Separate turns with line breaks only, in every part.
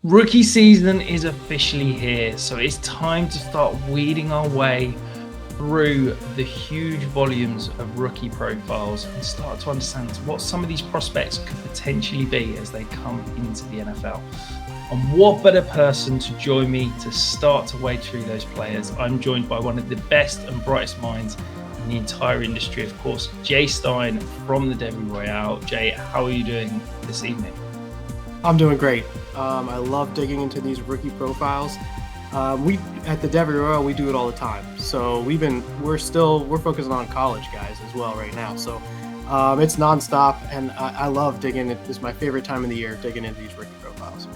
Rookie season is officially here, so it's time to start weeding our way through the huge volumes of rookie profiles and start to understand what some of these prospects could potentially be as they come into the NFL. And what better person to join me to start to wade through those players? I'm joined by one of the best and brightest minds in the entire industry, of course, Jay Stein from the Devy Royale. Jay, how are you doing this evening?
I'm doing great. I love digging into these rookie profiles. We at the Devy Royale, we do it all the time. So we're focusing on college guys as well right now. So it's nonstop, and I love digging. It's my favorite time of the year, digging into these rookie profiles.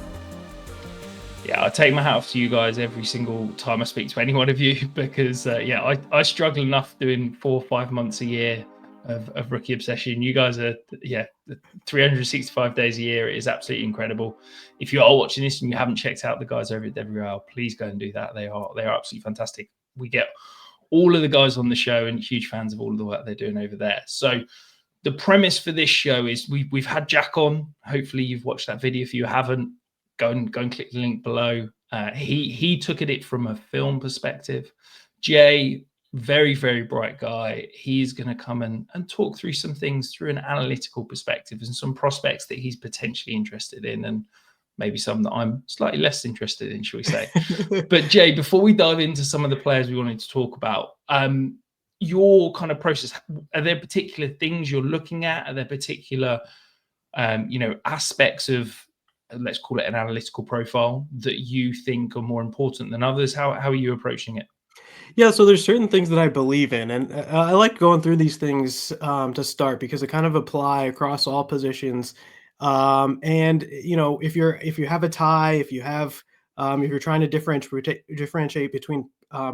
Yeah, I take my hat off to you guys every single time I speak to any one of you because, I struggle enough doing 4 or 5 months a year of rookie obsession. You guys are, 365 days a year. It is absolutely incredible. If you are watching this and you haven't checked out the guys over at Devy Royale, please go and do that. They are absolutely fantastic. We get all of the guys on the show and huge fans of all of the work they're doing over there. So the premise for this show is we've had Jack on. Hopefully you've watched that video. If you haven't, go and click the link below. He took at it from a film perspective. Jay, very, very bright guy. He's going to come and talk through some things through an analytical perspective and some prospects that he's potentially interested in, and maybe some that I'm slightly less interested in, shall we say. But Jay, before we dive into some of the players we wanted to talk about, your kind of process, are there particular things you're looking at? Are there particular, aspects of, let's call it an analytical profile, that you think are more important than others? How are you approaching it?
Yeah, so there's certain things that I believe in, and I like going through these things to start because they kind of apply across all positions. And if you have a tie, if you're trying to differentiate between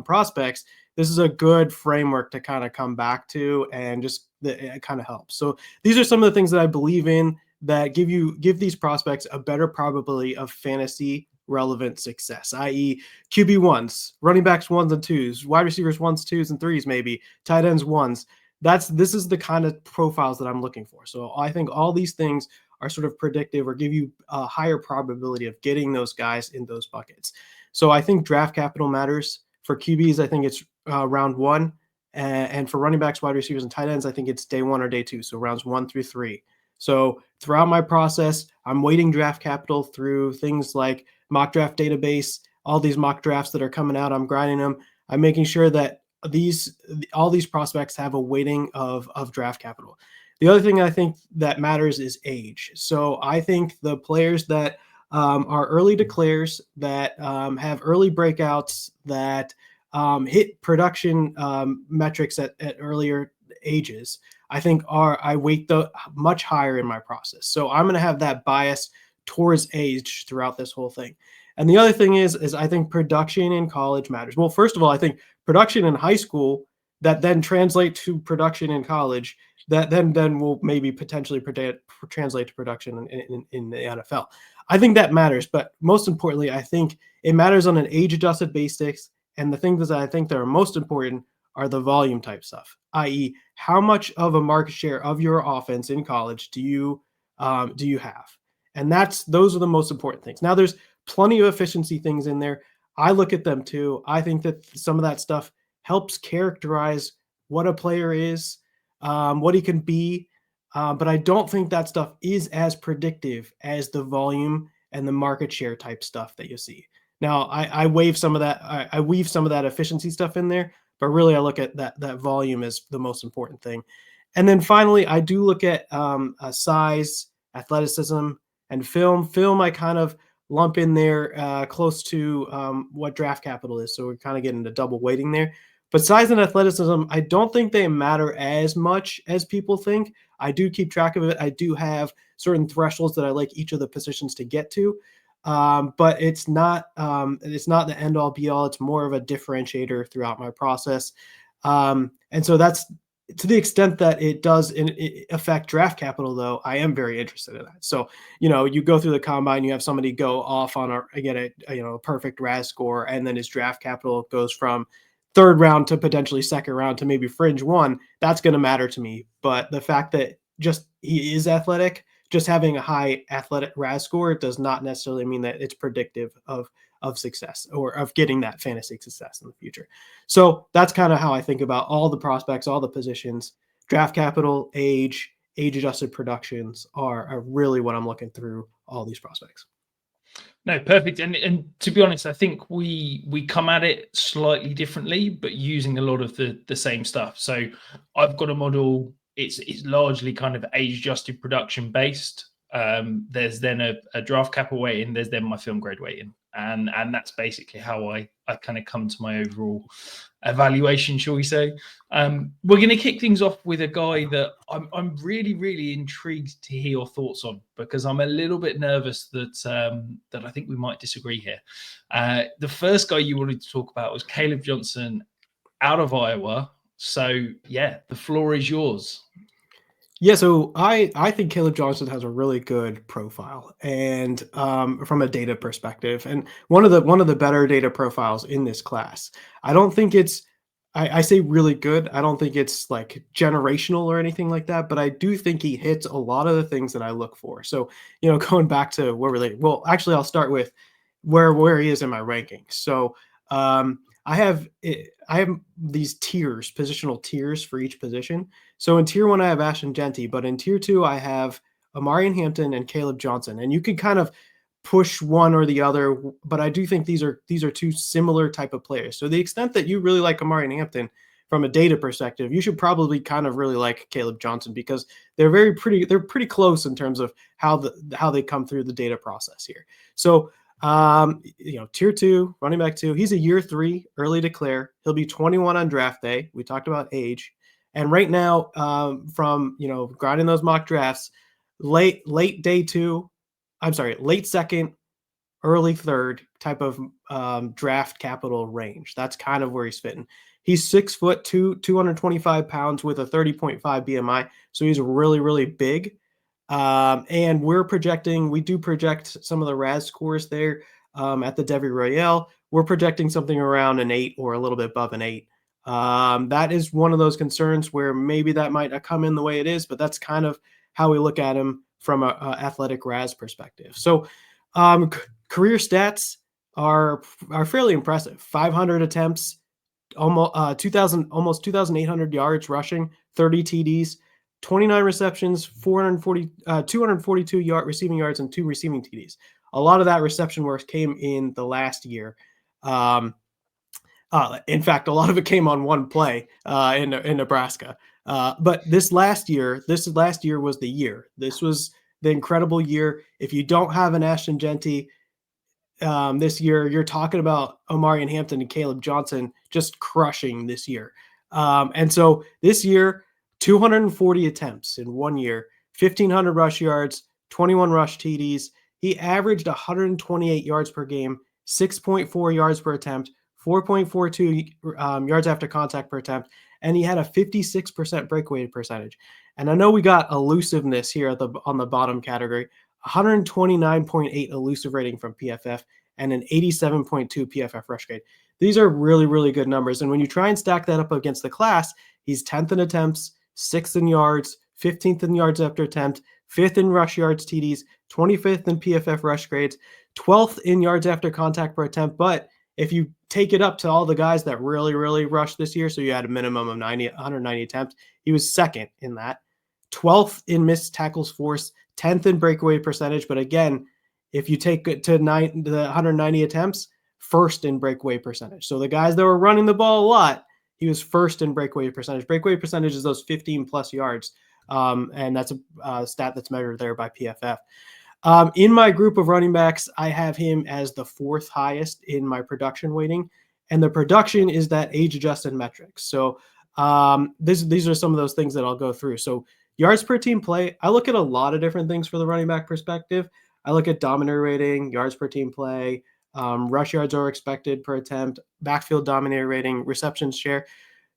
prospects, this is a good framework to kind of come back to, and it kind of helps. So these are some of the things that I believe in that give these prospects a better probability of fantasy relevant success, i.e. QB ones, running backs ones and twos, wide receivers ones, twos, and threes, maybe tight ends ones. This is the kind of profiles that I'm looking for. So I think all these things are sort of predictive or give you a higher probability of getting those guys in those buckets. So I think draft capital matters. For QBs, I think it's round one. And for running backs, wide receivers, and tight ends, I think it's day one or day two. So rounds 1 through 3. So throughout my process, I'm weighting draft capital through things like mock draft database, all these mock drafts that are coming out. I'm grinding them. I'm making sure that all these prospects have a weighting of draft capital. The other thing I think that matters is age. So I think the players that are early declares, that have early breakouts, that hit production metrics at earlier ages, I think I weight the much higher in my process. So I'm going to have that bias towards age throughout this whole thing. And the other thing is I think production in college matters. Well, first of all, I think production in high school that then translate to production in college, that then will maybe potentially translate to production in the NFL. I think that matters, but most importantly, I think it matters on an age-adjusted basis. And the things that I think that are most important are the volume type stuff, i.e. how much of a market share of your offense in college do you have? And those are the most important things. Now, there's plenty of efficiency things in there. I look at them too. I think that some of that stuff helps characterize what a player is, what he can be. But I don't think that stuff is as predictive as the volume and the market share type stuff that you see. Now, I weave some of that efficiency stuff in there, but really I look at that volume as the most important thing. And then finally, I do look at size, athleticism, and film. Film, I kind of lump in there close to what draft capital is. So we're kind of getting into double weighting there. But size and athleticism, I don't think they matter as much as people think. I do keep track of it. I do have certain thresholds that I like each of the positions to get to. But it's not the end all be all. It's more of a differentiator throughout my process. And so that's to the extent that it does affect draft capital, though, I am very interested in that. So, you go through the combine, you have somebody go off on a perfect RAS score, and then his draft capital goes from third round to potentially second round to maybe fringe one. That's going to matter to me. But the fact that just he is athletic just having a high athletic RAS score does not necessarily mean that it's predictive of success or of getting that fantasy success in the future. So that's kind of how I think about all the prospects, all the positions, draft capital, age adjusted productions are really what I'm looking through all these prospects.
No, perfect. And to be honest, I think we come at it slightly differently, but using a lot of the same stuff. So I've got a model. It's largely kind of age adjusted production based. There's then a draft capital weighting. There's then my film grade weighting, and that's basically how I kind of come to my overall evaluation, shall we say. We're going to kick things off with a guy that I'm really, really intrigued to hear your thoughts on, because I'm a little bit nervous that I think we might disagree here. The first guy you wanted to talk about was Kaleb Johnson out of Iowa. So, yeah, the floor is yours.
Yeah, so I think Kaleb Johnson has a really good profile, and from a data perspective, and one of the better data profiles in this class. I don't think it's I say really good. I don't think it's like generational or anything like that, but I do think he hits a lot of the things that I look for. So, going back to where well, actually, I'll start with where he is in my rankings. So, I have these tiers, positional tiers for each position. So in tier 1, I have Ashton Genty, but in tier 2, I have Amarian Hampton and Kaleb Johnson. And you can kind of push one or the other, but I do think these are two similar type of players. So the extent that you really like Amarian Hampton from a data perspective, you should probably kind of really like Kaleb Johnson, because they're pretty close in terms of how they come through the data process here. So tier 2, running back 2, he's a year 3 early declare. He'll be 21 on draft day. We talked about age. And right now, from grinding those mock drafts, late day 2, late second, early third type of draft capital range. That's kind of where he's fitting. He's 6'2", 225 pounds with a 30.5 BMI, so he's really, really big. And we do project some of the RAS scores there at the Devi Royale. We're projecting something around an 8 or a little bit above an 8. That is one of those concerns where maybe that might not come in the way it is, but that's kind of how we look at him from an athletic RAS perspective. So career stats are fairly impressive. 500 attempts, almost 2,800 yards rushing, 30 TDs, 29 receptions, 242 receiving yards, and 2 receiving TDs. A lot of that reception work came in the last year. In fact, a lot of it came on one play in Nebraska. But this last year was the year. This was the incredible year. If you don't have an Ashton Genty this year, you're talking about Amarian Hampton and Kaleb Johnson just crushing this year. And so this year, 240 attempts in 1 year, 1,500 rush yards, 21 rush TDs. He averaged 128 yards per game, 6.4 yards per attempt, 4.42 yards after contact per attempt, and he had a 56% breakaway percentage. And I know we got elusiveness here on the bottom category, 129.8 elusive rating from PFF and an 87.2 PFF rush grade. These are really, really good numbers. And when you try and stack that up against the class, he's 10th in attempts, 6th in yards, 15th in yards after attempt, 5th in rush yards TDs, 25th in PFF rush grades, 12th in yards after contact per attempt. But if you take it up to all the guys that really, really rushed this year, so you had a minimum of 190 attempts, he was 2nd in that. 12th in missed tackles forced, 10th in breakaway percentage. But again, if you take it to the 190 attempts, 1st in breakaway percentage. So the guys that were running the ball a lot, he was 1st in breakaway percentage. Breakaway percentage is those 15 plus yards. And that's a stat that's measured there by PFF. In my group of running backs, I have him as the 4th highest in my production weighting. And the production is that age-adjusted metrics. So these are some of those things that I'll go through. So yards per team play, I look at a lot of different things for the running back perspective. I look at dominator rating, yards per team play, rush yards are expected per attempt, backfield dominator rating, reception share.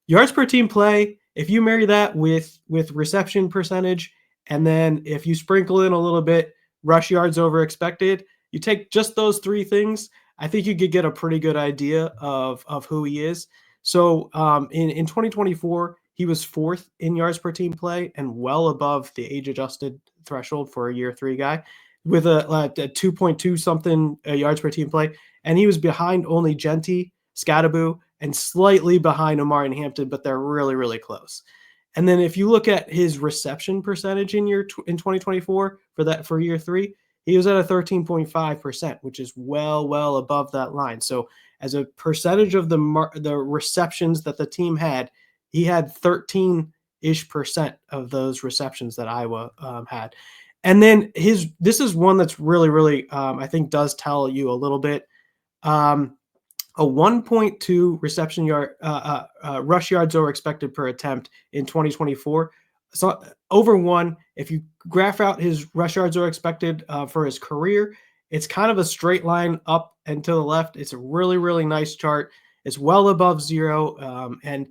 Yards per team play, if you marry that with reception percentage, and then if you sprinkle in a little bit rush yards over expected, you take just those 3 things, I think you could get a pretty good idea of who he is. So in 2024, he was 4th in yards per team play and well above the age-adjusted threshold for a year 3 guy with a 2.2 something yards per team play. And he was behind only Genty, Scadaboo, and slightly behind Omari and Hampton, but they're really, really close. And then if you look at his reception percentage in 2024 for year 3, he was at a 13.5%, which is well above that line. So as a percentage of the receptions that the team had, he had 13-ish% of those receptions that Iowa had. And then this is one that's really I think does tell you a little bit. A 1.2 reception yard rush yards over expected per attempt in 2024. So over 1. If you graph out his rush yards over expected for his career, it's kind of a straight line up and to the left. It's a really nice chart. It's well above 0, and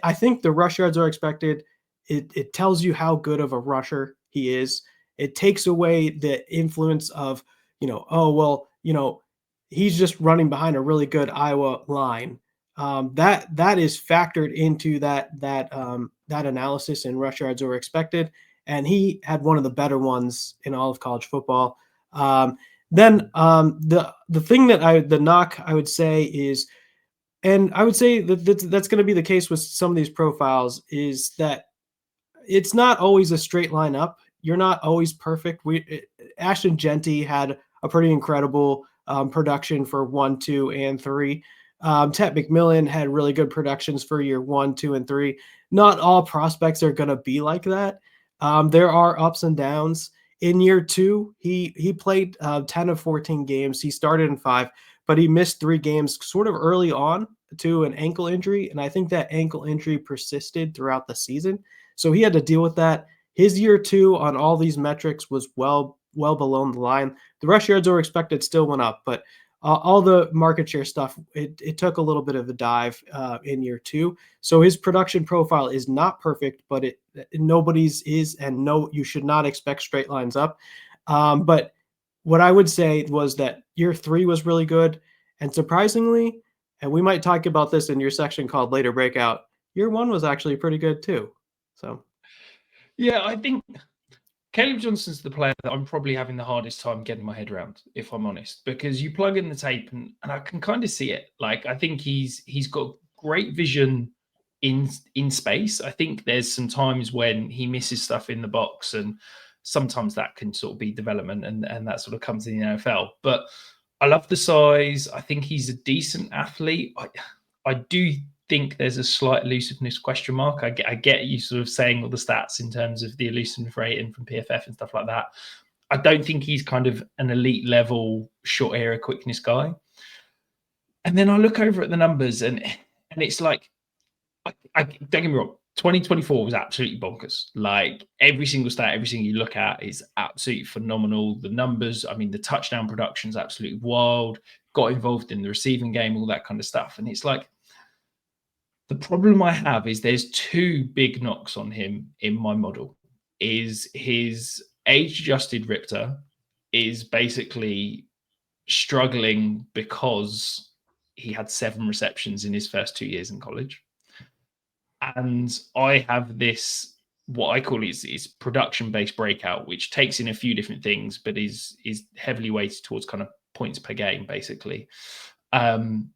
I think the rush yards are expected. It tells you how good of a rusher he is. It takes away the influence of, he's just running behind a really good Iowa line. That is factored into that analysis in rush yards over expected, and he had one of the better ones in all of college football. Then the thing that the knock I would say is, and I would say that's going to be the case with some of these profiles, is that it's not always a straight line up. You're not always perfect. Ashton Genty had a pretty incredible production for 1, 2, and 3. Tet McMillan had really good productions for year 1, 2, and 3. Not all prospects are going to be like that. There are ups and downs. In year 2, he played 10 of 14 games. He started in 5, but he missed 3 games sort of early on to an ankle injury, and I think that ankle injury persisted throughout the season. So he had to deal with that. His year 2 on all these metrics was well below the line. The rush yards over expected still went up, but all the market share stuff, it took a little bit of a dive in year 2. So his production profile is not perfect, but nobody's is, and no, you should not expect straight lines up. But what I would say was that year 3 was really good, and surprisingly, and we might talk about this in your section called Later Breakout, year 1 was actually pretty good too. So,
yeah, I think Kaleb Johnson's the player that I'm probably having the hardest time getting my head around, if I'm honest, because you plug in the tape and I can kind of see it. Like, I think he's got great vision in space. I think there's some times when he misses stuff in the box, and sometimes that can sort of be development, and that sort of comes in the NFL. But I love the size. I think he's a decent athlete. I do think there's a slight elusiveness question mark. I get you sort of saying all the stats in terms of the elusiveness rating from PFF and stuff like that. I don't think he's kind of an elite level short area quickness guy. And then I look over at the numbers, and it's like, I don't get me wrong, 2024 was absolutely bonkers. Like, every single stat, everything you look at is absolutely phenomenal. The numbers, I mean, the touchdown production is absolutely wild. Got involved in the receiving game, all that kind of stuff. And it's like, the problem I have is there's 2 big knocks on him in my model. Is his age-adjusted RIPTA is basically struggling because he had 7 receptions in his first 2 years in college. And I have this, what I call is production-based breakout, which takes in a few different things, but is heavily weighted towards kind of points per game, basically. And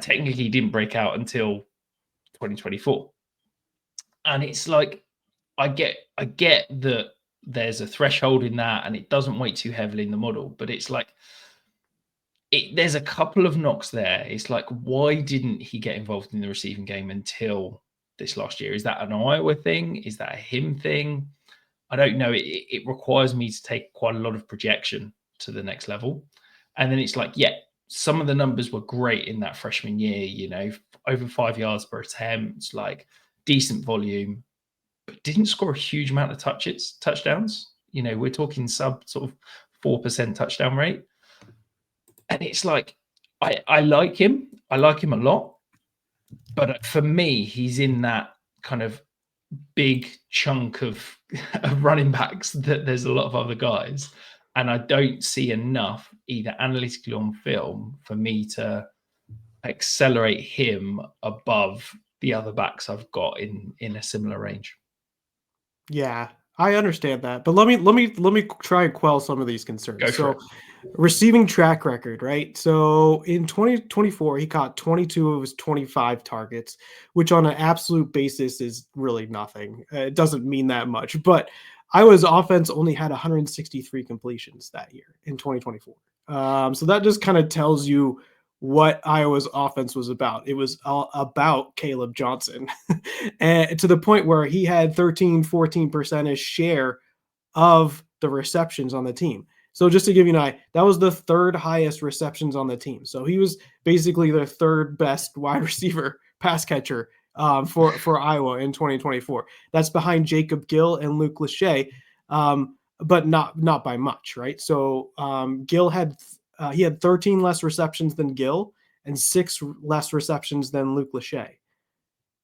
technically he didn't break out until 2024. And it's like, I get that there's a threshold in that, and it doesn't weigh too heavily in the model, but it's like, there's a couple of knocks there. It's like, why didn't he get involved in the receiving game until this last year? Is that an Iowa thing? Is that a him thing? I don't know. It requires me to take quite a lot of projection to the next level. And then it's like, yeah, some of the numbers were great in that freshman year, over 5 yards per attempt, like decent volume, but didn't score a huge amount of touchdowns. We're talking sub sort of 4% touchdown rate. And it's like, I like him. I like him a lot. But for me, he's in that kind of big chunk of running backs that there's a lot of other guys. And I don't see enough either analytically on film for me to accelerate him above the other backs I've got in a similar range.
Yeah, I understand that, but let me try and quell some of these
Go
concerns.
for
So,
it.
receiving track record, right? So in 2024, he caught 22 of his 25 targets, which on an absolute basis is really nothing. It doesn't mean that much, but Iowa's offense only had 163 completions that year in 2024. So that just kind of tells you what Iowa's offense was about. It was all about Kaleb Johnson, and to the point where he had 13, 14% share of the receptions on the team. So just to give you an eye, that was the third highest receptions on the team. So he was basically the third best wide receiver pass catcher for Iowa in 2024. That's behind Jacob Gill and Luke Lachey, but not by much, right? So Gill had he had 13 less receptions than Gill and 6 less receptions than Luke Lachey.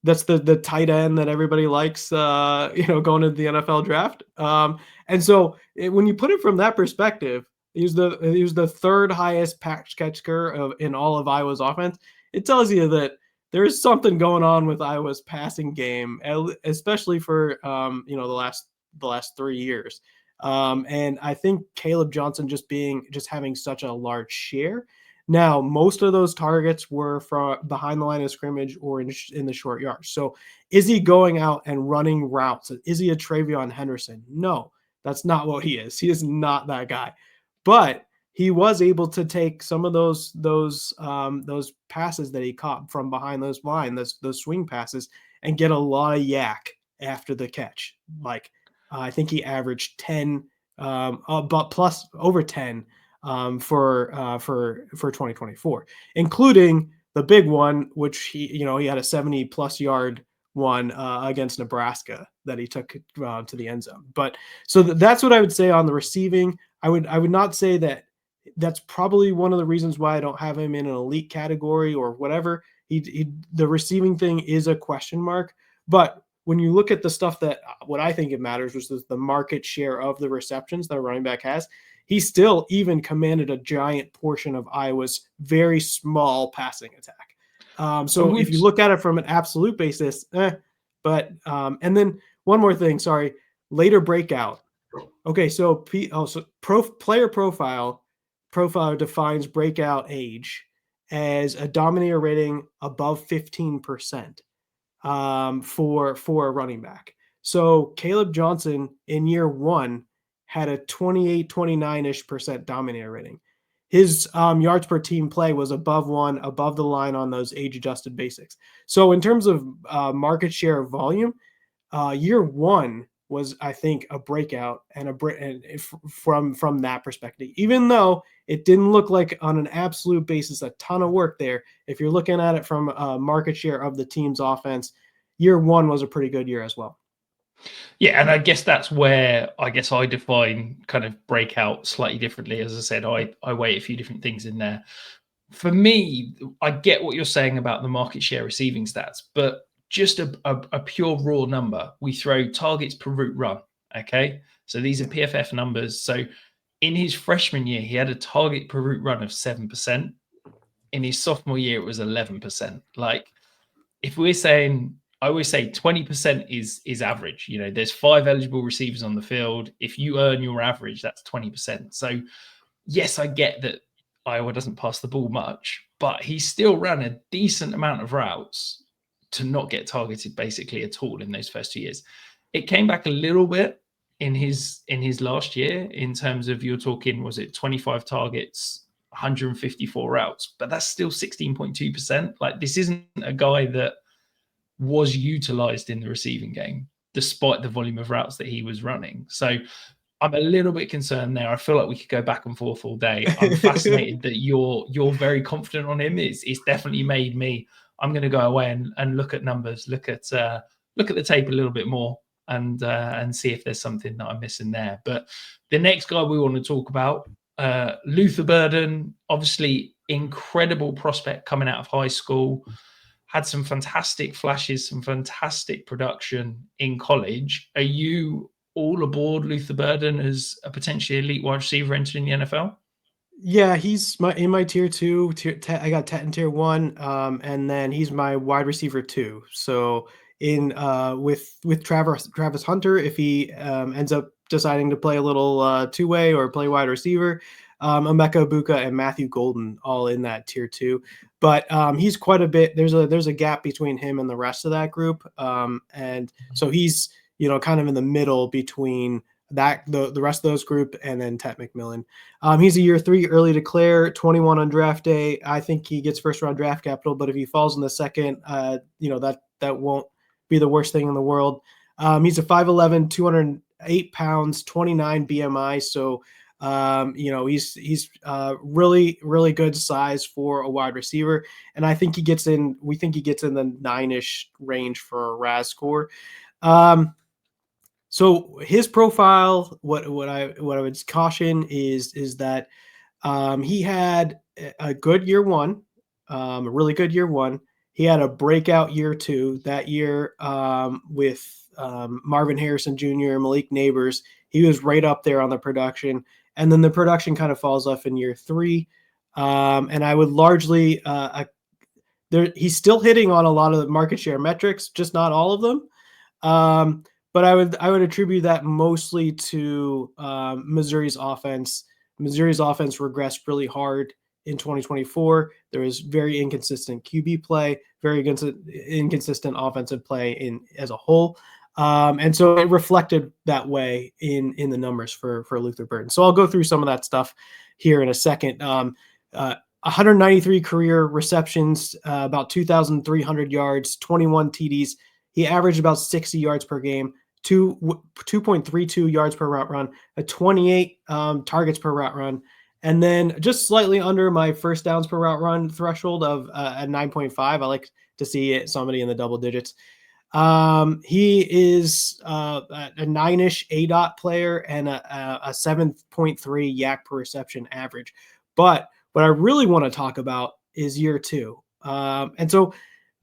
That's the tight end that everybody likes, going into the NFL draft. And so when you put it from that perspective, he was the third highest pass catcher in all of Iowa's offense. It tells you that there is something going on with Iowa's passing game, especially for the last 3 years. And I think Kaleb Johnson just having such a large share. Now, most of those targets were from behind the line of scrimmage or in the short yards. So, is he going out and running routes? Is he a Travion Henderson? No, that's not what he is. He is not that guy. But he was able to take some of those passes that he caught from behind those line, those swing passes, and get a lot of yak after the catch. Like I think he averaged 10, but plus over 10 for 2024, including the big one, which he had a 70+ yard one against Nebraska that he took to the end zone. But so that's what I would say on the receiving. I would not say that that's probably one of the reasons why I don't have him in an elite category or whatever. The receiving thing is a question mark, but when you look at the stuff that what I think it matters, which is the market share of the receptions that a running back has, he still even commanded a giant portion of Iowa's very small passing attack.
I
So if
would.
you look at it from an absolute basis, but and then one more thing, sorry, later breakout. Okay, so player profile defines breakout age as a dominator rating above 15% for a running back. So Kaleb Johnson in year one had a 28, 29-ish% dominator rating. His yards per team play was above one, above the line on those age-adjusted basics. So in terms of market share of volume, year one was, I think, a breakout from that perspective. Even though it didn't look like on an absolute basis a ton of work there, if you're looking at it from a market share of the team's offense, year one was a pretty good year as well.
Yeah, and I guess that's where I define kind of breakout slightly differently. As I said, I weigh a few different things in there. For me, I get what you're saying about the market share receiving stats, but just a pure raw number. We throw targets per route run. Okay. So these are PFF numbers. So in his freshman year, he had a target per route run of 7%. In his sophomore year, it was 11%. Like, if we're saying, I always say 20% is average. There's 5 eligible receivers on the field. If you earn your average, that's 20%. So yes, I get that Iowa doesn't pass the ball much, but he still ran a decent amount of routes to not get targeted basically at all in those first 2 years. It came back a little bit in his last year in terms of, you're talking, was it 25 targets, 154 routes, but that's still 16.2%. Like, this isn't a guy that was utilized in the receiving game despite the volume of routes that he was running. So I'm a little bit concerned there. I feel like we could go back and forth all day. I'm fascinated that you're very confident on him. It's definitely made me. I'm going to go away and look at numbers, look at the tape a little bit more, and see if there's something that I'm missing there. But the next guy we want to talk about, Luther Burden, obviously incredible prospect coming out of high school, had some fantastic flashes, some fantastic production in college. Are you all aboard Luther Burden as a potentially elite wide receiver entering the NFL?
Yeah, he's in my tier two. I got Tet in tier one, and then he's my wide receiver two. So in with Travis Hunter if he ends up deciding to play a little two-way or play wide receiver. Emeka Buka and Matthew Golden all in that tier 2. But he's quite a bit. There's a gap between him and the rest of that group, and so he's kind of in the middle between the rest of those group and then Tet McMillan. He's a year 3 early declare, 21 on draft day. I think he gets first round draft capital, but if he falls in the second, that won't be the worst thing in the world. He's a 5'11", 208 pounds, 29 BMI, so. He's really, really good size for a wide receiver. And we think he gets in the 9-ish range for a RAS score. So his profile, what I would caution is that he had a good year 1, a really good year 1. He had a breakout year 2 that year with Marvin Harrison Jr., Malik Neighbors. He was right up there on the production. And then the production kind of falls off in year 3. And I would largely he's still hitting on a lot of the market share metrics, just not all of them. But I would attribute that mostly to Missouri's offense. Missouri's offense regressed really hard in 2024. There was very inconsistent QB play, very inconsistent offensive play as a whole. And so it reflected that way in the numbers for Luther Burden. So I'll go through some of that stuff here in a second. 193 career receptions, about 2,300 yards, 21 TDs. He averaged about 60 yards per game, 2.32 yards per route run, 28 targets per route run, and then just slightly under my first downs per route run threshold of a 9.5. I like to see somebody in the double digits. He is a 9-ish ADOT player and a 7.3 yak per reception average. But what I really want to talk about is year 2. And so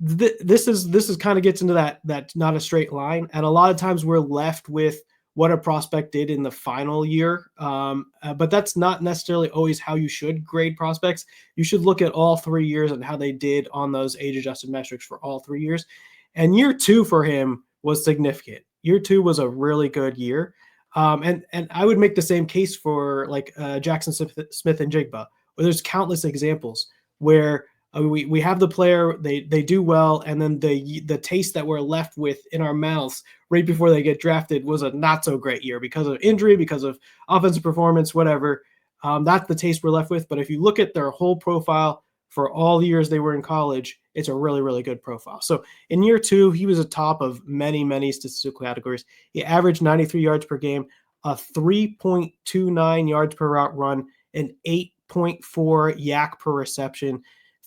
this is kind of gets into that not a straight line. And a lot of times we're left with what a prospect did in the final year. But that's not necessarily always how you should grade prospects. You should look at all 3 years and how they did on those age-adjusted metrics for all 3 years. And year 2 for him was significant. Year 2 was a really good year. And I would make the same case for like Jackson Smith and Jigba, where there's countless examples where we have the player, they do well, and then the taste that we're left with in our mouths right before they get drafted was a not so great year because of injury, because of offensive performance, whatever. That's the taste we're left with. But if you look at their whole profile for all the years they were in college, it's a really, really good profile. So in year 2, he was a top of many, many statistical categories. He averaged 93 yards per game, a 3.29 yards per route run, an 8.4 yak per reception,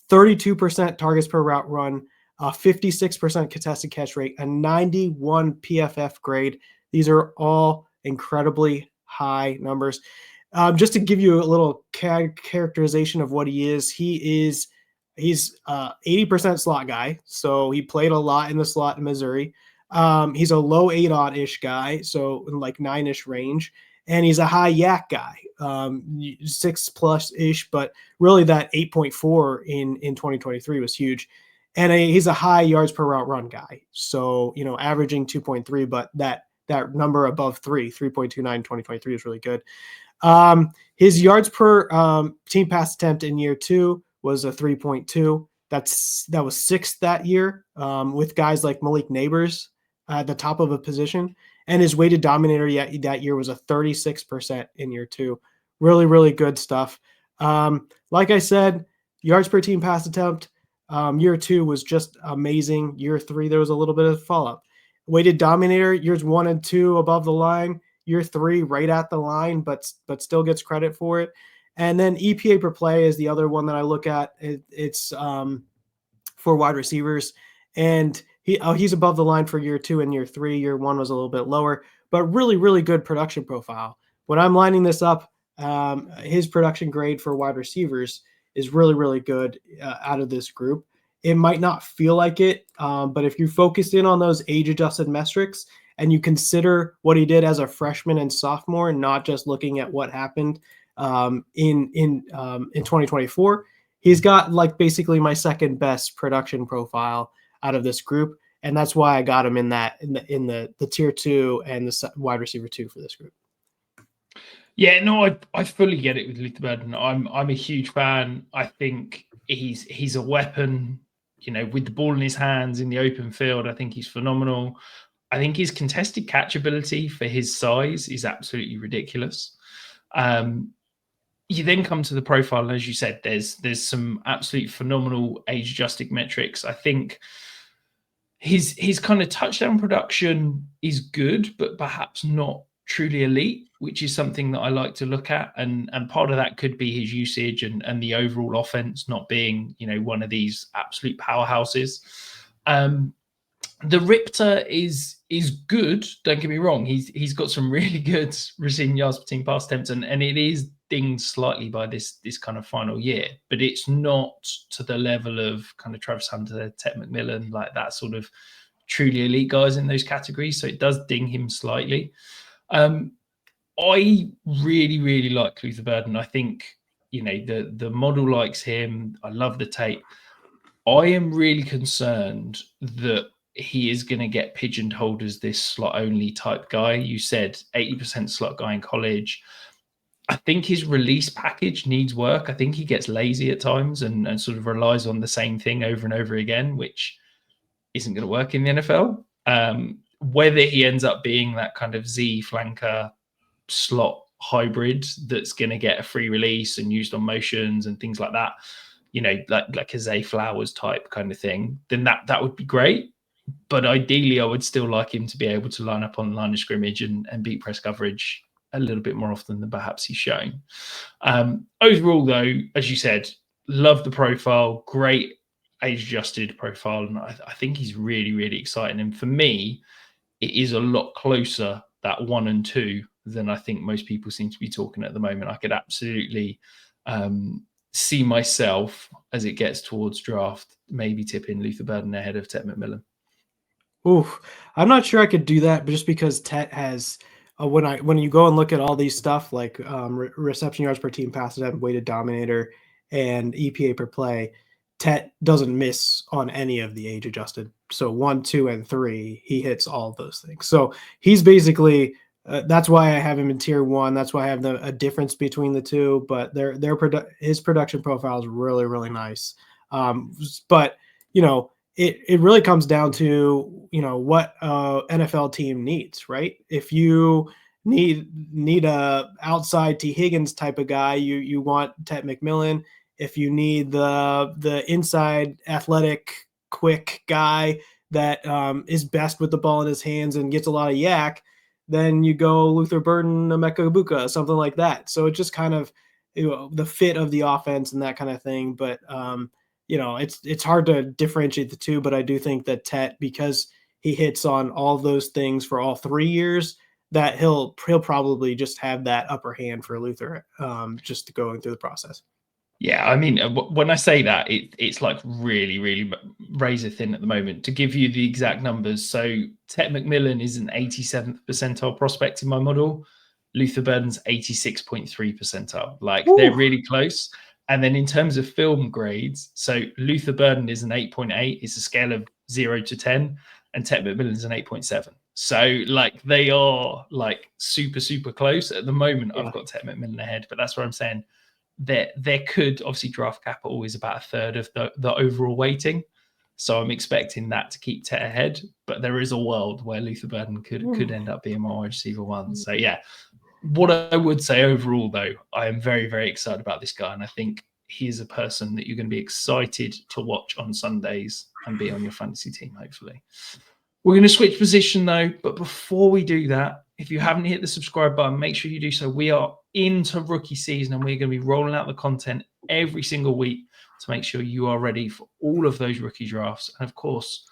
32% targets per route run, a 56% contested catch rate, a 91 PFF grade. These are all incredibly high numbers. Just to give you a little characterization of what he is, he's 80% slot guy, so he played a lot in the slot in Missouri. He's a low 8-odd-ish guy, so in like 9-ish range, and he's a high yak guy, 6+-ish, but really that 8.4 in 2023 was huge. And he's a high yards per route run guy, so averaging 2.3, but that number above 3.29 in 2023 is really good. His yards per team pass attempt in year 2 was a 3.2. That was 6th that year, with guys like Malik Neighbors at the top of a position. And his weighted dominator that year was a 36% in year 2. Really, really good stuff. Like I said, yards per team pass attempt, year 2 was just amazing. Year 3, there was a little bit of follow-up. Weighted dominator, years 1 and 2 above the line. Year 3, right at the line, but still gets credit for it. And then EPA per play is the other one that I look at. It's for wide receivers, and he's above the line for year 2 and year 3. Year 1 was a little bit lower, but really, really good production profile. When I'm lining this up, his production grade for wide receivers is really, really good out of this group. It might not feel like it, but if you focus in on those age-adjusted metrics and you consider what he did as a freshman and sophomore, not just looking at what happened in 2024, he's got like basically my second best production profile out of this group. and that's why I got him in the tier 2 and the wide receiver 2 for this group.
Yeah, no, I fully get it with Luther Burden. I'm a huge fan. I think he's a weapon, with the ball in his hands in the open field. I think he's phenomenal. I think his contested catch ability for his size is absolutely ridiculous. You then come to the profile, and as you said, there's some absolute phenomenal age-adjusted metrics. I think his kind of touchdown production is good, but perhaps not truly elite, which is something that I like to look at. And part of that could be his usage and the overall offense not being, one of these absolute powerhouses. The Ripter is good. Don't get me wrong. He's got some really good receiving yards between pass attempts, and it is dinged slightly by this kind of final year, but it's not to the level of kind of Travis Hunter, Ted McMillan, like that sort of truly elite guys in those categories. So it does ding him slightly. I really, really like Luther Burden. I think, the model likes him. I love the tape. I am really concerned that he is going to get pigeonholed as this slot only type guy. You said 80% slot guy in college. I think his release package needs work. I think he gets lazy at times and sort of relies on the same thing over and over again, which isn't going to work in the NFL. Whether he ends up being that kind of Z flanker slot hybrid that's going to get a free release and used on motions and things like that, like a Zay Flowers type kind of thing, then that would be great. But ideally, I would still like him to be able to line up on the line of scrimmage and beat press coverage a little bit more often than perhaps he's shown. Overall, though, as you said, love the profile, great age-adjusted profile, and I think he's really, really exciting. And for me, it is a lot closer, that 1 and 2, than I think most people seem to be talking at the moment. I could absolutely see myself, as it gets towards draft, maybe tipping Luther Burden ahead of Ted McMillan.
Oof, I'm not sure I could do that, but just because Tet has when you go and look at all these stuff like reception yards per team, pass attempt, weighted dominator, and EPA per play, Tet doesn't miss on any of the age adjusted. So 1, 2, and 3, he hits all of those things. So he's basically that's why I have him in tier 1. That's why I have a difference between the two. But his production profile is really, really nice. But it really comes down to, what NFL team needs, right? If you need a outside T. Higgins type of guy, you want Ted McMillan. If you need the inside athletic, quick guy that is best with the ball in his hands and gets a lot of yak, then you go Luther Burden, Emeka Egbuka, something like that. So it just kind of, the fit of the offense and that kind of thing. But it's hard to differentiate the two, but I do think that Tet, because he hits on all of those things for all 3 years, that he'll probably just have that upper hand for Luther, just going through the process.
Yeah, I mean, when I say that, it's like really, really razor thin at the moment. To give you the exact numbers, so Ted McMillan is an 87th percentile prospect in my model. Luther Burden's 86.3 percentile. Like, they're really close. And then in terms of film grades, so Luther Burden is an 8.8. It's a scale of 0 to 10. And Ted McMillan is an 8.7. So, like, they are, like, super, super close. At the moment, I've got Ted McMillan ahead. But that's what I'm saying. There could, obviously, draft capital is about a third of the overall weighting. So I'm expecting that to keep Tet ahead. But there is a world where Luther Burden could end up being my wide receiver 1. So, yeah. What I would say overall, though, I am very, very excited about this guy. And I think he is a person that you're going to be excited to watch on Sundays and be on your fantasy team, hopefully. We're going to switch position, though. But before we do that, if you haven't hit the subscribe button, make sure you do so. We are into rookie season, and we're going to be rolling out the content every single week to make sure you are ready for all of those rookie drafts. And, of course,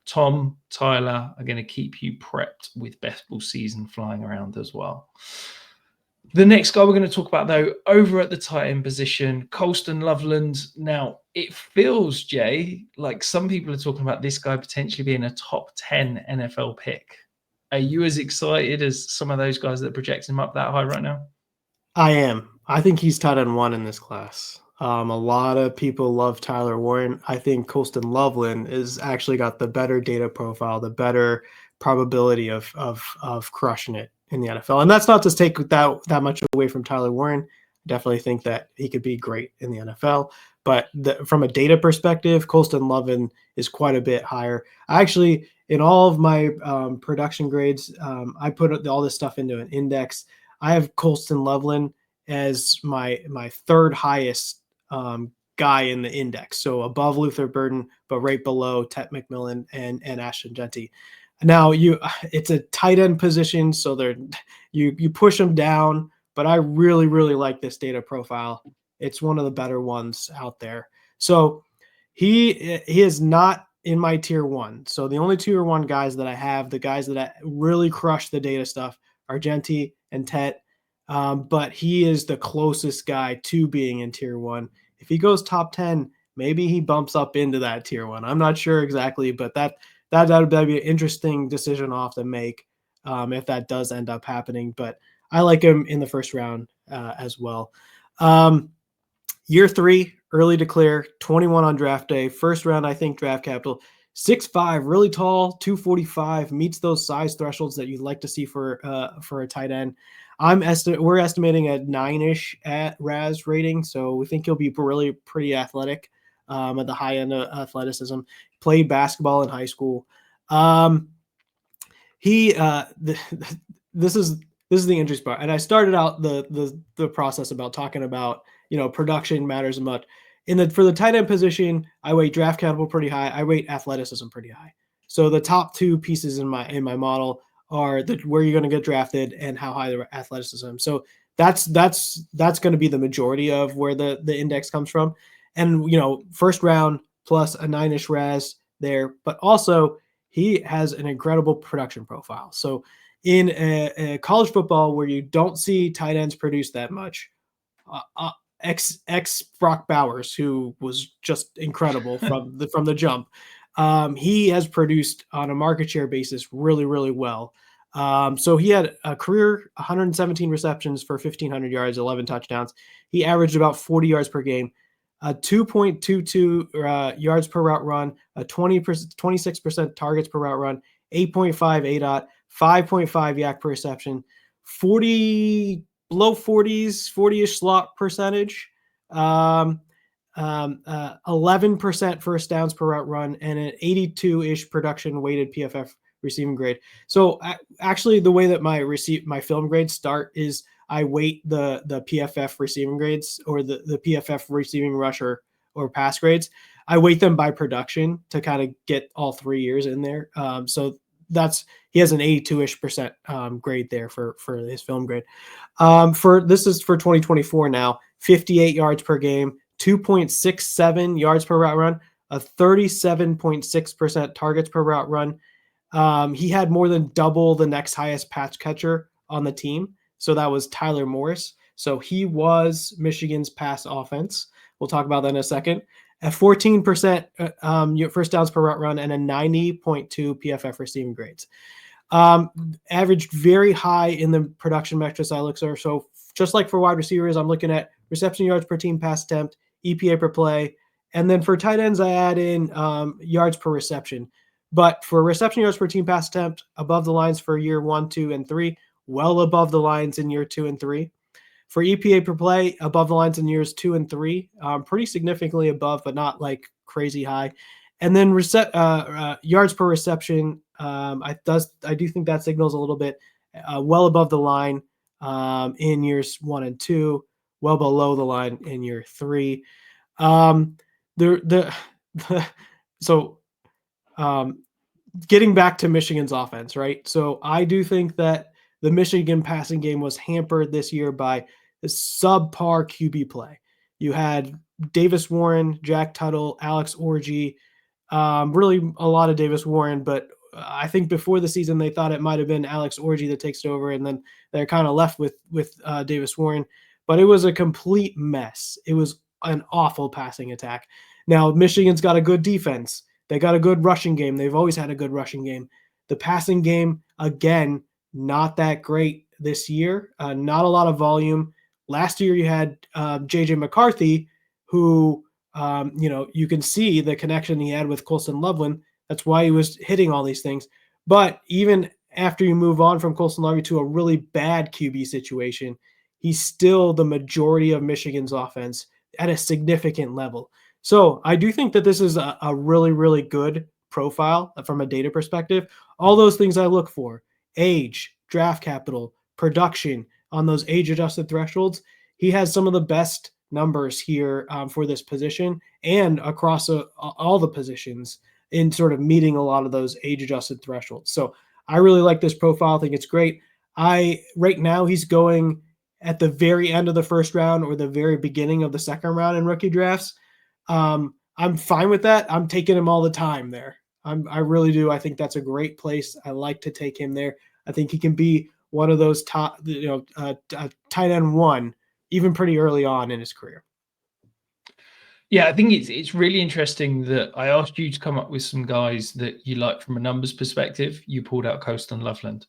Tom, Tyler are going to keep you prepped with best ball season flying around as well. The next guy we're going to talk about, though, over at the tight end position, Colston, Loveland. Now, it feels, Jay, like some people are talking about this guy potentially being a top 10 NFL pick. Are you as excited as some of those guys that project him up that high right now?
I am. I think he's tight end 1 in this class. A lot of people love Tyler Warren. I think Colston Loveland is actually got the better data profile, the better probability of crushing it in the NFL. And that's not to take that much away from Tyler Warren. Definitely think that he could be great in the NFL. But from a data perspective, Colston Loveland is quite a bit higher. I actually, in all of my production grades, I put all this stuff into an index. I have Colston Loveland as my third highest guy in the index. So above Luther Burden, but right below Tet McMillan and Ashton Genty. Now it's a tight end position, so you push them down, but I really, really like this data profile. It's one of the better ones out there. So he is not in my tier one. So the only tier one guys that I have, the guys that really crush the data stuff, are Genty and Tet. But he is the closest guy to being in tier one. If he goes top 10, maybe he bumps up into that tier one. I'm not sure exactly, but that would be an interesting decision I'll have to make if that does end up happening. But I like him in the first round as well. Year 3, early declare, 21 on draft day. First round, I think draft capital, 6'5", really tall, 245, meets those size thresholds that you'd like to see for a tight end. We're estimating a 9-ish at RAS rating, so we think he'll be really pretty athletic at the high end of athleticism. Played basketball in high school. This is the interesting part, and I started out the process about talking about production matters much. For the tight end position, I weight draft capital pretty high. I weight athleticism pretty high. So the top two pieces in my model are where you're going to get drafted and how high the athleticism. So that's going to be the majority of where the index comes from. And first round plus a 9-ish RAS there, but also he has an incredible production profile. So in a college football where you don't see tight ends produce that much, ex Brock Bowers, who was just incredible from the jump, he has produced on a market share basis really, really well. So he had a career 117 receptions for 1,500 yards, 11 touchdowns. He averaged about 40 yards per game, 2.22 yards per route run, 26% targets per route run, 8.5 ADOT, 5.5 yak per reception, 40 low 40s, 40-ish slot percentage, 11% first downs per route run, and an 82-ish production weighted PFF receiving grade. So actually, the way that my film grades start is I weight the PFF receiving grades, or the PFF receiving rush or pass grades. I weight them by production to kind of get all 3 years in there. So he has an 82-ish% grade there for his film grade. This is for 2024 now, 58 yards per game, 2.67 yards per route run, a 37.6% targets per route run. He had more than double the next highest pass catcher on the team. So that was Tyler Morris. So he was Michigan's pass offense. We'll talk about that in a second. At 14% first downs per route run and a 90.2 PFF receiving grades. Averaged very high in the production metrics I look for. So just like for wide receivers, I'm looking at reception yards per team pass attempt, EPA per play. And then for tight ends, I add in yards per reception. But for reception yards per team pass attempt, above the lines for year 1, 2, and 3, well above the lines in year 2 and 3. For EPA per play, above the lines in years 2 and 3, pretty significantly above, but not like crazy high. And then yards per reception, I do think that signals a little bit well above the line in years 1 and 2, well below the line in year 3. Getting back to Michigan's offense, right? So I do think that the Michigan passing game was hampered this year by the subpar QB play. You had Davis Warren, Jack Tuttle, Alex Orji, really a lot of Davis Warren, but I think before the season they thought it might have been Alex Orji that takes over, and then they're kind of left with Davis Warren. But it was a complete mess. It was an awful passing attack. Now, Michigan's got a good defense. They got a good rushing game. They've always had a good rushing game. The passing game, again, not that great this year. Not a lot of volume. Last year you had J.J. McCarthy, who, you can see the connection he had with Colston Loveland. That's why he was hitting all these things. But even after you move on from Colston Loveland to a really bad QB situation, he's still the majority of Michigan's offense at a significant level. So I do think that this is a really, really good profile from a data perspective. All those things I look for: age, draft capital, production on those age-adjusted thresholds. He has some of the best numbers here for this position and across all the positions in sort of meeting a lot of those age-adjusted thresholds. So I really like this profile. I think it's great. Right now he's going at the very end of the first round or the very beginning of the second round in rookie drafts. I'm fine with that. I'm taking him all the time there. I really do. I think that's a great place. I like to take him there. I think he can be one of those top, tight end one, even pretty early on in his career.
Yeah, I think it's really interesting that I asked you to come up with some guys that you like from a numbers perspective. You pulled out Colston Loveland.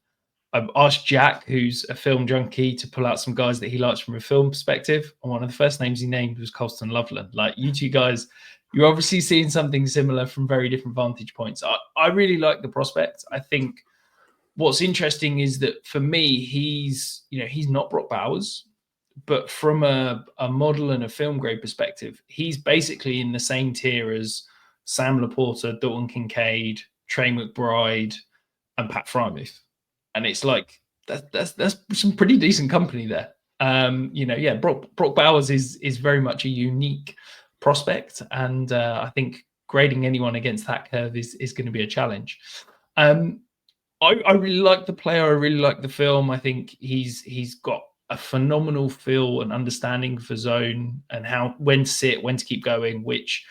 I've asked Jack, who's a film junkie, to pull out some guys that he likes from a film perspective. And one of the first names he named was Colston Loveland. Like, you two guys, you're obviously seeing something similar from very different vantage points. I really like the prospect. I think what's interesting is that for me, he's not Brock Bowers, but from a model and a film grade perspective, he's basically in the same tier as Sam Laporta, Dalton Kincaid, Trey McBride, and Pat Frymouth. And it's like that's some pretty decent company there. Brock Bowers is very much a unique prospect, and I think grading anyone against that curve is going to be a challenge. I really like the player. I really like the film. I think he's got a phenomenal feel and understanding for zone and when to sit, when to keep going, which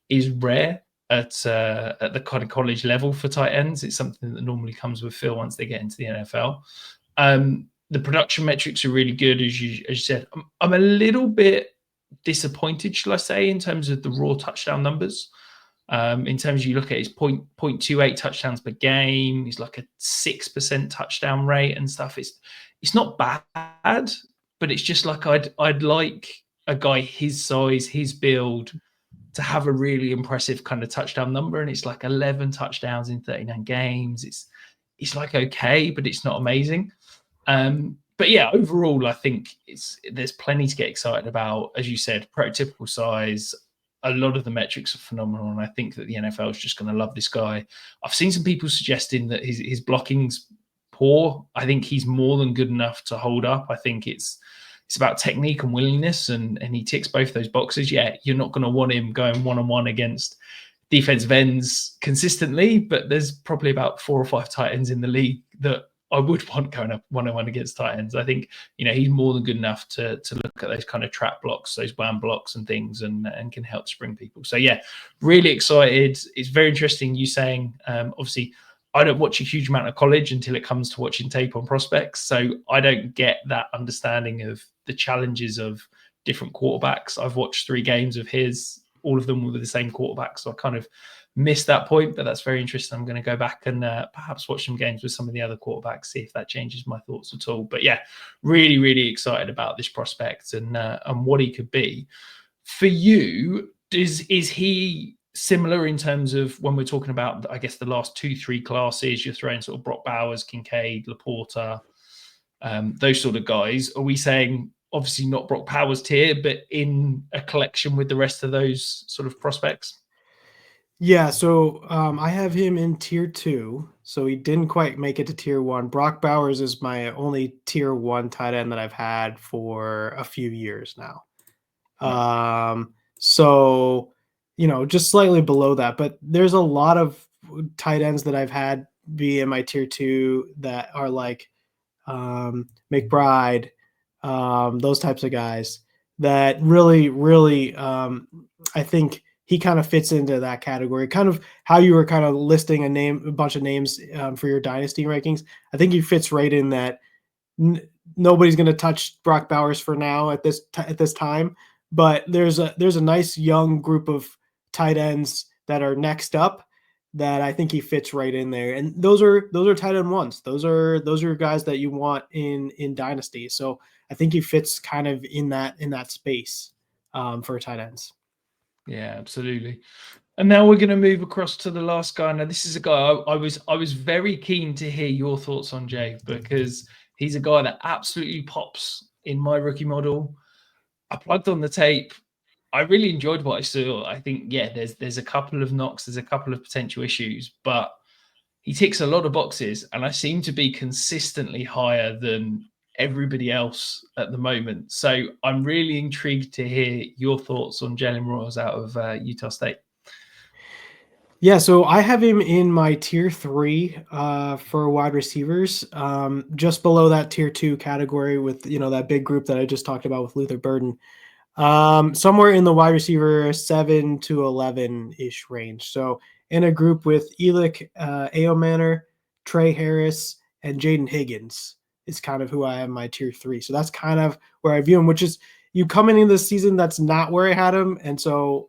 is rare at the kind of college level for tight ends. It's something that normally comes with Phil once they get into the NFL. The production metrics are really good, as you said. I'm a little bit disappointed, shall I say, in terms of the raw touchdown numbers. In terms of, you look at his 0.28 touchdowns per game, he's like a 6% touchdown rate and stuff. It's not bad, but it's just like I'd like a guy his size, his build, to have a really impressive kind of touchdown number, and it's like 11 touchdowns in 39 games. It's like okay, but it's not amazing. But yeah, overall, I think there's plenty to get excited about. As you said, prototypical size. A lot of the metrics are phenomenal, and I think that the NFL is just going to love this guy. I've seen some people suggesting that his blocking's poor. I think he's more than good enough to hold up. I think it's about technique and willingness, and he ticks both those boxes. Yeah, you're not going to want him going one-on-one against defensive ends consistently, but there's probably about 4 or 5 tight ends in the league that I would want going up one-on-one against tight ends. I think, he's more than good enough to look at those kind of trap blocks, those wham blocks and things, and can help spring people. So yeah, really excited. It's very interesting you saying, obviously, I don't watch a huge amount of college until it comes to watching tape on prospects. So I don't get that understanding of the challenges of different quarterbacks. I've watched 3 games of his, all of them were the same quarterback. So I kind of missed that point, but that's very interesting. I'm going to go back and perhaps watch some games with some of the other quarterbacks, see if that changes my thoughts at all. But yeah, really, really excited about this prospect and what he could be. For you, is he similar in terms of when we're talking about, I guess, the last 2-3 classes, you're throwing sort of Brock Bowers, Kincaid, Laporta, those sort of guys? Are we saying obviously not Brock Bowers tier, but in a collection with the rest of those sort of prospects?
Yeah, so I have him in tier 2, so he didn't quite make it to tier 1. Brock Bowers is my only tier 1 tight end that I've had for a few years now. So, just slightly below that, but there's a lot of tight ends that I've had be in my tier 2 that are like McBride, those types of guys that really, really, I think he kind of fits into that category. Kind of how you were kind of listing a bunch of names for your dynasty rankings. I think he fits right in that. Nobody's going to touch Brock Bowers for now at this time, but there's a nice young group of tight ends that are next up that I think he fits right in there. And those are tight end ones. Those are guys that you want in dynasty. So I think he fits kind of in that space for tight ends.
Yeah, absolutely. And now we're going to move across to the last guy. Now, this is a guy I was very keen to hear your thoughts on, Jay, because he's a guy that absolutely pops in my rookie model. I plugged on the tape. I really enjoyed what I saw. I think, yeah, there's a couple of knocks, there's a couple of potential issues, but he ticks a lot of boxes, and I seem to be consistently higher than everybody else at the moment. So I'm really intrigued to hear your thoughts on Jalen Royals out of Utah State.
Yeah, so I have him in my tier 3 for wide receivers, just below that tier 2 category with, that big group that I just talked about with Luther Burden. Somewhere in the wide receiver 7 to 11-ish range. So in a group with Elick Aomanor, Trey Harris, and Jaden Higgins is kind of who I have in my tier 3. So that's kind of where I view him, which is you coming into this season, that's not where I had him. And so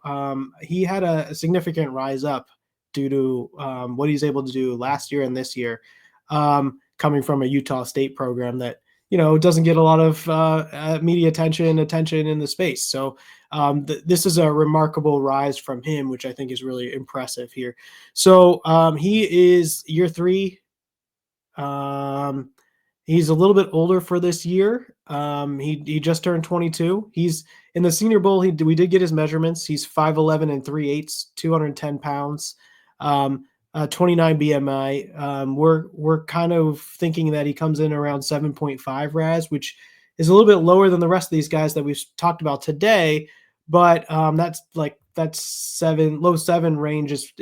he had a significant rise up due to what he's able to do last year and this year, coming from a Utah State program that doesn't get a lot of media attention in the space. So this is a remarkable rise from him, which I think is really impressive here. So he is year 3. He's a little bit older for this year. He just turned 22. He's in the Senior Bowl. We did get his measurements. He's 5'11 and 3/8, 210 pounds. 29 BMI. We're kind of thinking that he comes in around 7.5 RAS, which is a little bit lower than the rest of these guys that we've talked about today. But that's low 7 range is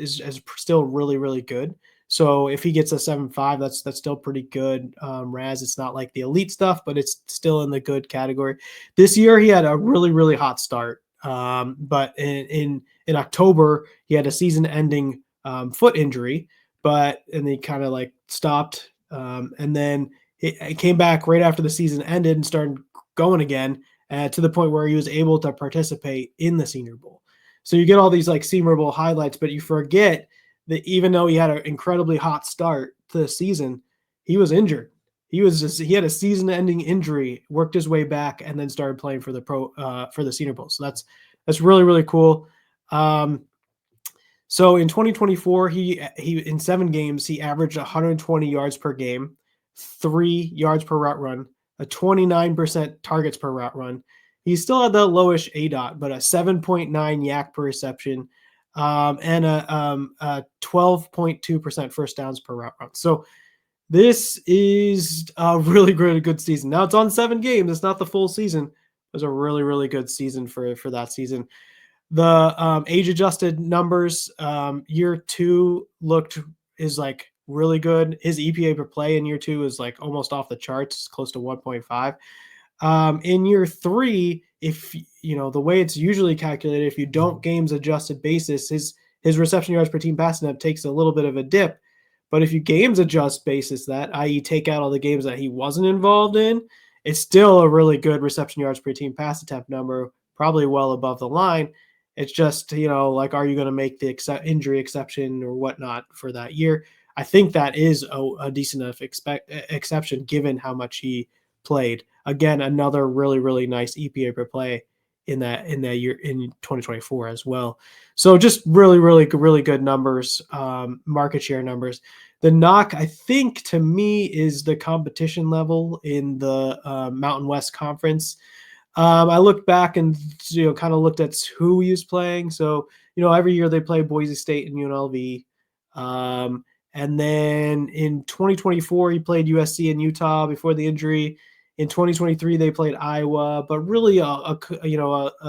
still really, really good. So if he gets a 7.5, that's still pretty good. RAS, it's not like the elite stuff, but it's still in the good category. This year he had a really, really hot start. But in October he had a season-ending foot injury, and he kind of stopped. And then he came back right after the season ended and started going again to the point where he was able to participate in the Senior Bowl. So you get all these Senior Bowl highlights, but you forget that even though he had an incredibly hot start to the season, he was injured. He had a season-ending injury, worked his way back, and then started playing for the Senior Bowl. So that's really, really cool. So in 2024, he in 7 games, he averaged 120 yards per game, 3 yards per route run, a 29% targets per route run. He still had the lowish ADOT, but a 7.9 yak per reception, and a 12.2% first downs per route run. So this is a really, really good season. Now it's on 7 games. It's not the full season. It was a really, really good season for that season. The age-adjusted numbers, year 2 is really good. His EPA per play in year 2 is almost off the charts. It's close to 1.5. In year 3, if the way it's usually calculated, if you don't games adjusted basis, his reception yards per team passing up takes a little bit of a dip. But if you games adjust basis that, i.e., take out all the games that he wasn't involved in, it's still a really good reception yards per team pass attempt number, probably well above the line. It's just, are you going to make the injury exception or whatnot for that year? I think that is a decent enough exception given how much he played. Again, another really, really nice EPA per play in that year in 2024 as well. So just really, really, really good numbers, market share numbers. The knock, I think, to me, is the competition level in the Mountain West Conference. I looked back and kind of looked at who he was playing. So every year they play Boise State and UNLV, and then in 2024 he played USC and Utah before the injury. In 2023 they played Iowa, but really a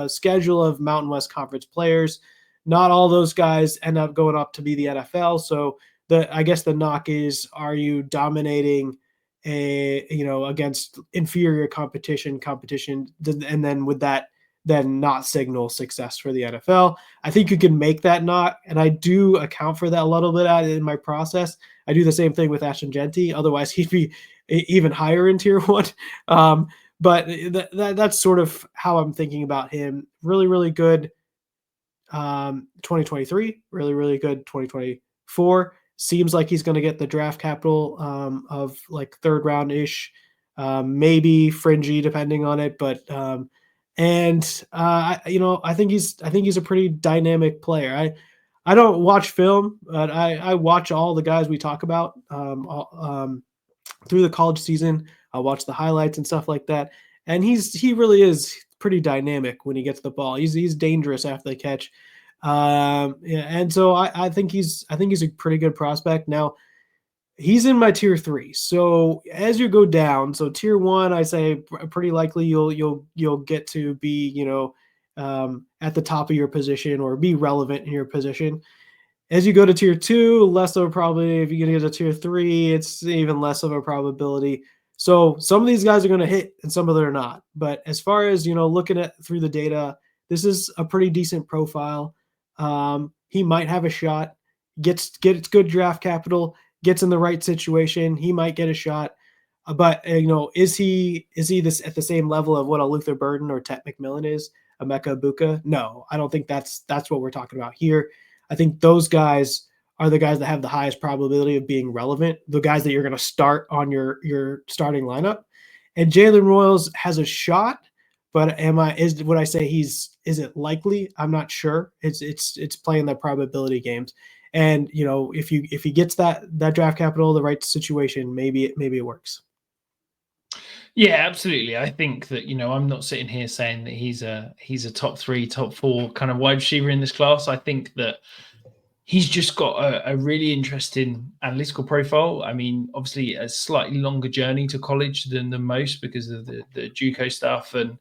schedule of Mountain West Conference players. Not all those guys end up going up to be the NFL. So I guess the knock is, are you dominating against inferior competition, and then would that then not signal success for the NFL? I think you can make that not, and I do account for that a little bit in my process. I do the same thing with Ashton Genty. Otherwise, he'd be even higher in tier 1. But that's sort of how I'm thinking about him. Really, really good 2023, really, really good 2024. Seems like he's going to get the draft capital of 3rd round ish, maybe fringy depending on it. But And I think he's a pretty dynamic player. I don't watch film, but I watch all the guys we talk about through the college season. I watch the highlights and stuff like that, and he really is pretty dynamic when he gets the ball. He's dangerous after the catch, yeah, and so I think he's a pretty good prospect. Now he's in my tier 3. So as you go down, so tier 1, I say pretty likely you'll get to be at the top of your position or be relevant in your position. As you go to tier 2, less of a probability. If you get to tier 3, it's even less of a probability. So some of these guys are going to hit and some of them are not. But as far as looking at through the data, this is a pretty decent profile. He might have a shot. Gets good draft capital. Gets in the right situation, he might get a shot. But is he this at the same level of what a Luther Burden or Tet McMillan is, a Mecca Ibuka? No, I don't think that's what we're talking about here. I think those guys are the guys that have the highest probability of being relevant, the guys that you're going to start on your starting lineup. And Jalen Royals has a shot, but would I say is it likely? I'm not sure. It's playing the probability games. And if he gets that draft capital, the right situation, maybe it works.
Yeah, absolutely. I think that I'm not sitting here saying that he's a top 3, top 4 kind of wide receiver in this class. I think that he's just got a really interesting analytical profile. I mean, obviously a slightly longer journey to college than most because of the JUCO stuff. And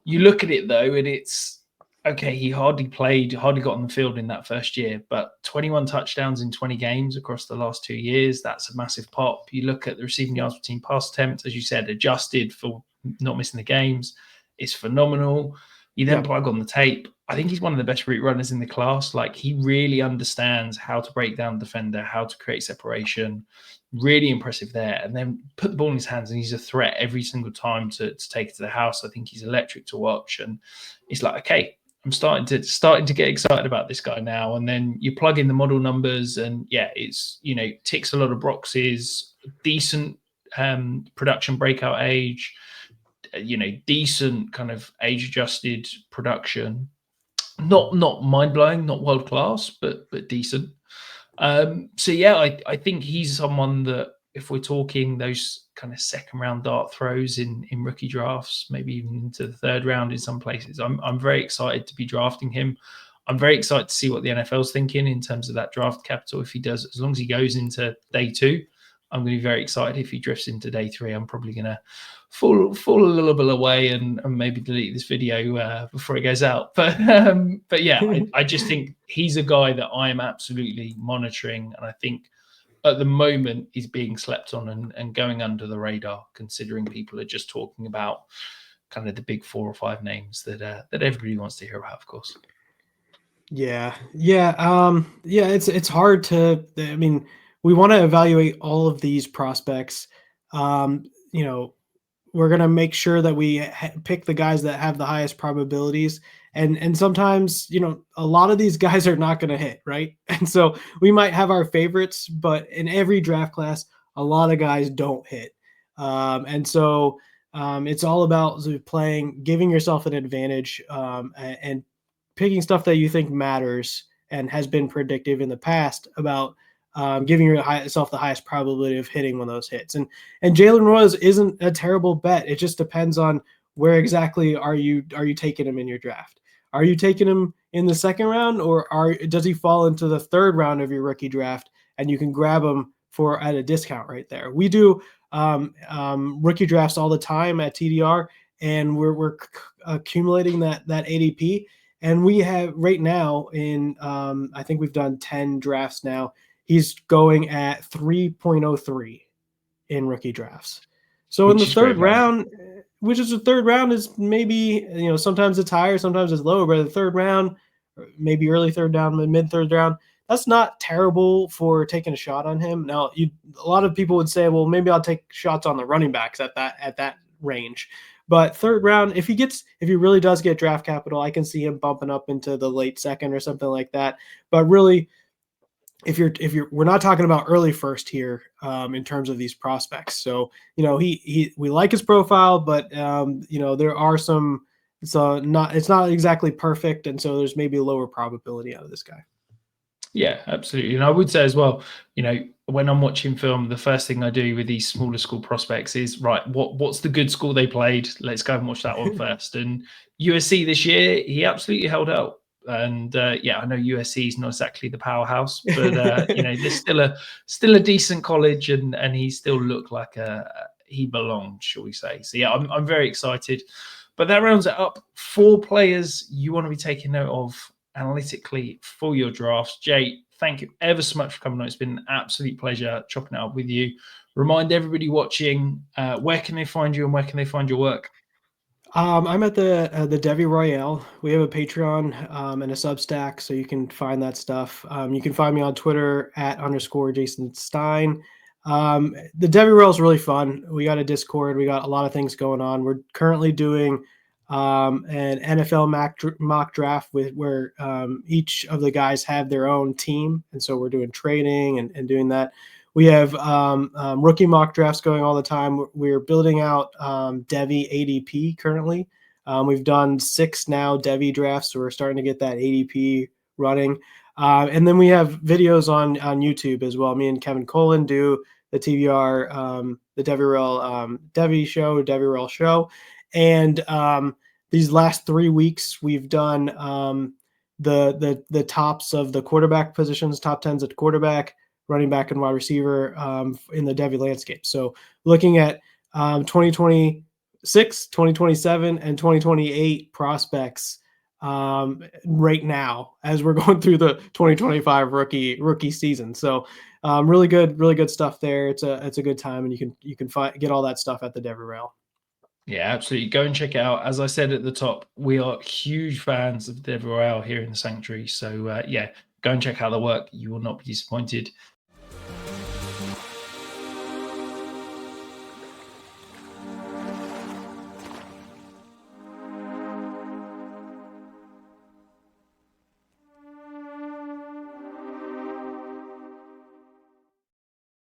you look at it though, and it's okay. He hardly got on the field in that first year, but 21 touchdowns in 20 games across the last 2 years. That's a massive pop. You look at the receiving yards between pass attempts, as you said, adjusted for not missing the games. It's phenomenal. You then plug on the tape. I think he's one of the best route runners in the class. Like, he really understands how to break down the defender, how to create separation. Really impressive there. And then put the ball in his hands, and he's a threat every single time to take it to the house. I think he's electric to watch. And it's like, okay, I'm starting to get excited about this guy now. And then you plug in the model numbers, and it's ticks a lot of boxes. Decent production breakout age. Decent kind of age-adjusted production. Not mind-blowing, not world-class, but decent. I think he's someone that, if we're talking those kind of second-round dart throws in rookie drafts, maybe even into the third round in some places, I'm very excited to be drafting him. I'm very excited to see what the NFL's thinking in terms of that draft capital. If he does, as long as he goes into day 2, I'm going to be very excited. If he drifts into day 3, I'm probably going to fall a little bit away and maybe delete this video before it goes out. But I just think he's a guy that I am absolutely monitoring, and I think at the moment he's being slept on and going under the radar, considering people are just talking about kind of the big 4 or 5 names that everybody wants to hear about, of course.
Yeah. It's hard to. I mean, we want to evaluate all of these prospects. We're going to make sure that we pick the guys that have the highest probabilities. And sometimes, a lot of these guys are not going to hit, right? And so we might have our favorites, but in every draft class, a lot of guys don't hit. It's all about giving yourself an advantage and picking stuff that you think matters and has been predictive in the past about giving yourself the highest probability of hitting one of those hits. And Jalen Royals isn't a terrible bet. It just depends on where exactly are you taking him in your draft. Are you taking him in the second round, or does he fall into the third round of your rookie draft and you can grab him at a discount right there? We do rookie drafts all the time at TDR, and we're accumulating that ADP. And we have right now I think we've done 10 drafts now. He's going at 3.03 in rookie drafts. So in the third round, is maybe, sometimes it's higher, sometimes it's lower, but the third round, maybe early third round, mid third round, that's not terrible for taking a shot on him. Now, a lot of people would say, well, maybe I'll take shots on the running backs at that range. But third round, if he really does get draft capital, I can see him bumping up into the late second or something like that. But really, we're not talking about early first here in terms of these prospects. So we like his profile, but there are some So it's not exactly perfect, and so there's maybe a lower probability out of this guy.
Yeah, absolutely. And I would say as well, when I'm watching film, the first thing I do with these smaller school prospects is right, what's the good school they played? Let's go and watch that one first. And USC this year, he absolutely held out. And I know USC is not exactly the powerhouse, but there's still a decent college, and he still looked like he belonged, shall we say? So yeah, I'm very excited. But that rounds it up. 4 players you want to be taking note of analytically for your drafts. Jay, thank you ever so much for coming on. It's been an absolute pleasure chopping it up with you. Remind everybody watching, where can they find you and where can they find your work?
I'm at the Devi Royale. We have a Patreon and a Substack, so you can find that stuff. You can find me on Twitter at _Jay Stein. The Devi Royale is really fun. We got a Discord. We got a lot of things going on. We're currently doing an NFL mock draft where each of the guys have their own team, and so we're doing training and doing that. We have rookie mock drafts going all the time. We're building out Devi ADP currently. We've done 6 now Devi drafts, so we're starting to get that ADP running. And then we have videos on YouTube as well. Me and Kevin Colin do the TVR, the Devi show. And these last 3 weeks, we've done the tops of the quarterback positions, top 10s at quarterback, running back, and wide receiver in the Devi landscape. So looking at 2026, 2027, and 2028 prospects right now as we're going through the 2025 rookie season. So really good stuff there. It's a good time, and you can get all that stuff at the Devi Rail.
Yeah, absolutely. Go and check it out. As I said at the top, we are huge fans of Dev Royale here in the Sanctuary. So, go and check out the work. You will not be disappointed.